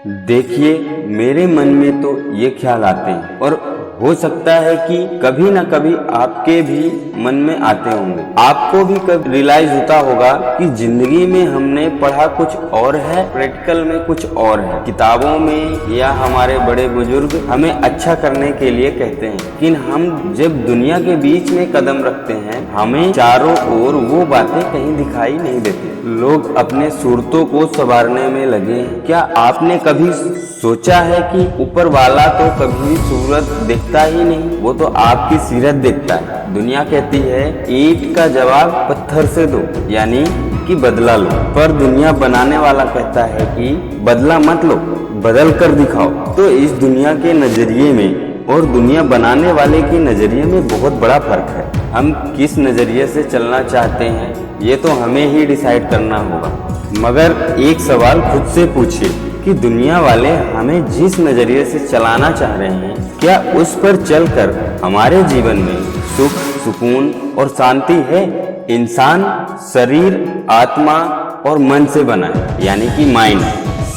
देखिए, मेरे मन में तो ये ख्याल आते हैं और हो सकता है कि कभी ना कभी आपके भी मन में आते होंगे। आपको भी कभी रियलाइज होता होगा कि जिंदगी में हमने पढ़ा कुछ और है, प्रैक्टिकल में कुछ और है। किताबों में या हमारे बड़े बुजुर्ग हमें अच्छा करने के लिए कहते हैं, लेकिन हम जब दुनिया के बीच में कदम रखते हैं, हमें चारों ओर वो बातें कहीं दिखाई नहीं देती। लोग अपने सूरतों को संवारने में लगे हैं। क्या आपने कभी सोचा है कि ऊपर वाला तो कभी सूरत देखता ही नहीं, वो तो आपकी सीरत देखता है। दुनिया कहती है ईंट का जवाब पत्थर से दो, यानी कि बदला लो, पर दुनिया बनाने वाला कहता है कि बदला मत लो, बदल कर दिखाओ। तो इस दुनिया के नजरिए में और दुनिया बनाने वाले के नजरिए में बहुत बड़ा फर्क है। हम किस नजरिए से चलना चाहते हैं ये तो हमें ही डिसाइड करना होगा। मगर एक सवाल खुद से पूछिए कि दुनिया वाले हमें जिस नजरिए से चलाना चाह रहे हैं, क्या उस पर चलकर हमारे जीवन में सुख, सुकून और शांति है? इंसान शरीर, आत्मा और मन से बना है, यानी कि माइंड।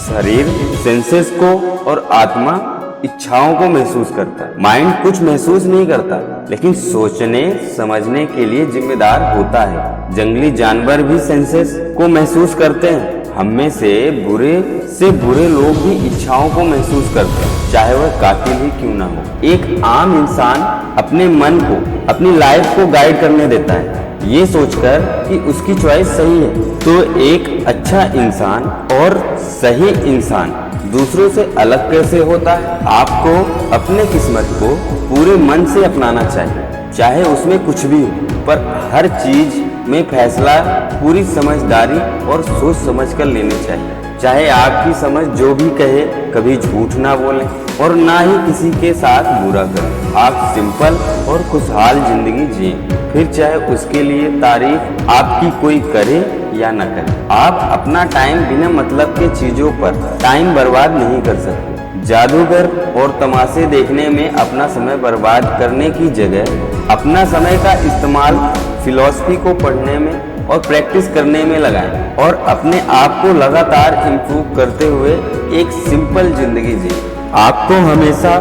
शरीर सेंसेस को और आत्मा इच्छाओं को महसूस करता है। माइंड कुछ महसूस नहीं करता, लेकिन सोचने समझने के लिए जिम्मेदार होता है। जंगली जानवर भी सेंसेस को महसूस करते हैं। हम में से बुरे लोग भी इच्छाओं को महसूस करते हैं, चाहे वह कातिल ही क्यों ना हो। एक आम इंसान अपने मन को, अपनी लाइफ को गाइड करने देता है, ये सोचकर कि उसकी चॉइस सही है। तो एक अच्छा इंसान और सही इंसान दूसरों से अलग कैसे होता है? आपको अपने किस्मत को पूरे मन से अपनाना चाहिए, चाहे उसमें कुछ भी हो, पर हर चीज में फैसला पूरी समझदारी और सोच समझ कर लेने चाहिए। चाहे आपकी समझ जो भी कहे, कभी झूठ ना बोलें और ना ही किसी के साथ बुरा करें। आप सिंपल और खुशहाल जिंदगी जिएं, फिर चाहे उसके लिए तारीफ आपकी कोई करे या न करे। आप अपना टाइम बिना मतलब के चीजों पर टाइम बर्बाद नहीं कर सकते। जादूगर और तमाशे देखने में अपना समय बर्बाद करने की जगह अपना समय का इस्तेमाल फिलॉसफी को पढ़ने में और प्रैक्टिस करने में लगाएं और अपने आप को लगातार इम्प्रूव करते हुए एक सिंपल जिंदगी जिए। आपको हमेशा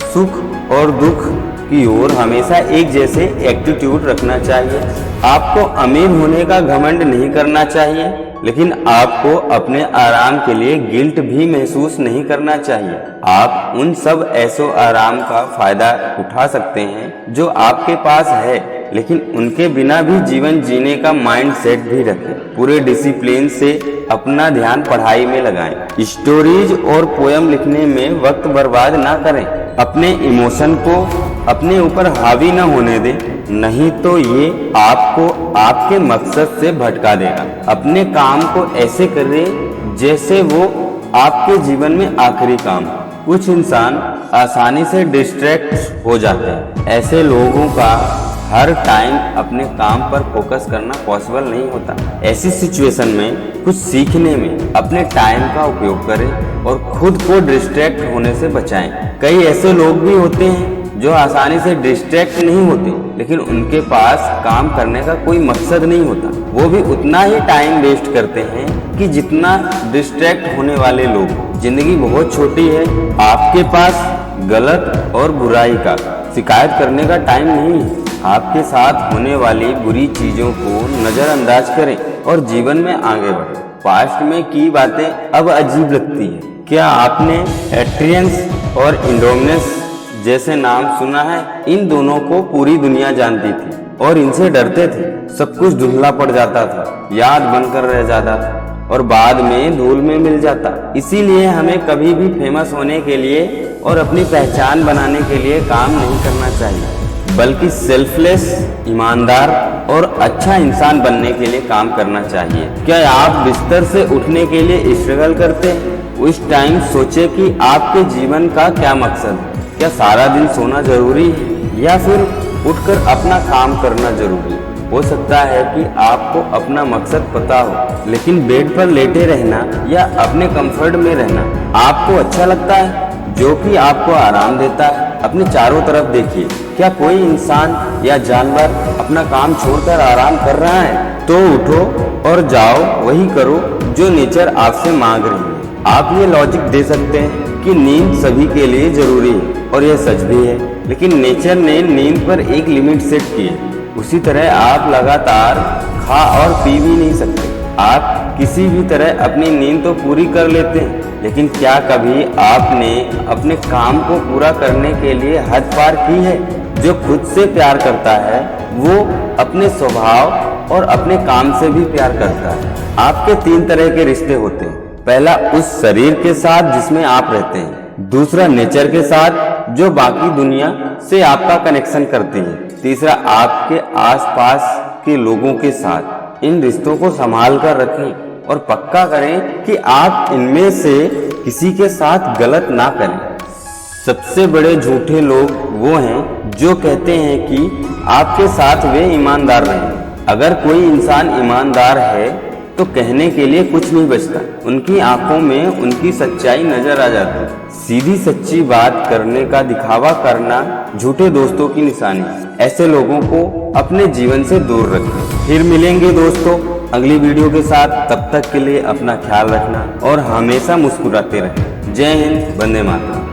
सुख और दुख की ओर हमेशा एक जैसे एटीट्यूड रखना चाहिए। आपको अमीर होने का घमंड नहीं करना चाहिए, लेकिन आपको अपने आराम के लिए गिल्ट भी महसूस नहीं करना चाहिए। आप उन सब ऐसो आराम का फायदा उठा सकते हैं जो आपके पास है, लेकिन उनके बिना भी जीवन जीने का माइंड सेट भी रखें। पूरे डिसिप्लिन से अपना ध्यान पढ़ाई में लगाएं। स्टोरीज और पोयम लिखने में वक्त बर्बाद ना करें। अपने इमोशन को अपने ऊपर हावी न होने दें, नहीं तो ये आपको आपके मकसद से भटका देगा। अपने काम को ऐसे करें जैसे वो आपके जीवन में आखिरी काम। कुछ इंसान आसानी से डिस्ट्रैक्ट हो जाते हैं। ऐसे लोगों का हर टाइम अपने काम पर फोकस करना पॉसिबल नहीं होता। ऐसी सिचुएशन में कुछ सीखने में अपने टाइम का उपयोग करें और खुद को डिस्ट्रैक्ट होने से बचाएं। कई ऐसे लोग भी होते हैं जो आसानी से डिस्ट्रैक्ट नहीं होते, लेकिन उनके पास काम करने का कोई मकसद नहीं होता। वो भी उतना ही टाइम वेस्ट करते हैं कि जितना डिस्ट्रैक्ट होने वाले लोग। जिंदगी बहुत छोटी है। आपके पास गलत और बुराई का शिकायत करने का टाइम नहीं है। आपके साथ होने वाली बुरी चीजों को नजरअंदाज करें और जीवन में आगे बढ़ें। पास्ट में की बातें अब अजीब लगती है। क्या आपने एट्रियंस और इंडोमिनस जैसे नाम सुना है? इन दोनों को पूरी दुनिया जानती थी और इनसे डरते थे। सब कुछ धुंधला पड़ जाता था, याद बनकर रह जाता था और बाद में धूल में मिल जाता। इसीलिए हमें कभी भी फेमस होने के लिए और अपनी पहचान बनाने के लिए काम नहीं करना चाहिए, बल्कि सेल्फलेस, ईमानदार और अच्छा इंसान बनने के लिए काम करना चाहिए। क्या आप बिस्तर से उठने के लिए स्ट्रगल करते हैं? उस टाइम सोचे कि आपके जीवन का क्या मकसद है। क्या सारा दिन सोना जरूरी है या फिर उठकर अपना काम करना जरूरी है? हो सकता है कि आपको अपना मकसद पता हो, लेकिन बेड पर लेटे रहना या अपने कंफर्ट में रहना आपको अच्छा लगता है, जो कि आपको आराम देता है। अपने चारों तरफ देखिए, क्या कोई इंसान या जानवर अपना काम छोड़कर आराम कर रहा है? तो उठो और जाओ, वही करो जो नेचर आपसे मांग रही है। आप ये लॉजिक दे सकते हैं कि नींद सभी के लिए जरूरी है और यह सच भी है, लेकिन नेचर ने नींद पर एक लिमिट सेट की है। उसी तरह आप लगातार खा और पी भी नहीं सकते। आप किसी भी तरह अपनी नींद तो पूरी कर लेते हैं, लेकिन क्या कभी आपने अपने काम को पूरा करने के लिए हद पार की है? जो खुद से प्यार करता है वो अपने स्वभाव और अपने काम से भी प्यार करता है। आपके 3 तरह के रिश्ते होते हैं। पहला उस शरीर के साथ जिसमें आप रहते हैं, दूसरा नेचर के साथ जो बाकी दुनिया से आपका कनेक्शन करती है, तीसरा आपके आसपास के लोगों के साथ। इन रिश्तों को संभाल कर रखें और पक्का करें कि आप इनमें से किसी के साथ गलत ना करें। सबसे बड़े झूठे लोग वो हैं जो कहते हैं कि आपके साथ वे ईमानदार रहें। अगर कोई इंसान ईमानदार है तो कहने के लिए कुछ नहीं बचता। उनकी आंखों में उनकी सच्चाई नजर आ जाती है। सीधी सच्ची बात करने का दिखावा करना झूठे दोस्तों की निशानी है। ऐसे लोगों को अपने जीवन से दूर रखें। फिर मिलेंगे दोस्तों अगली वीडियो के साथ। तब तक के लिए अपना ख्याल रखना और हमेशा मुस्कुराते रहें। जय हिंद, वंदे मातरम।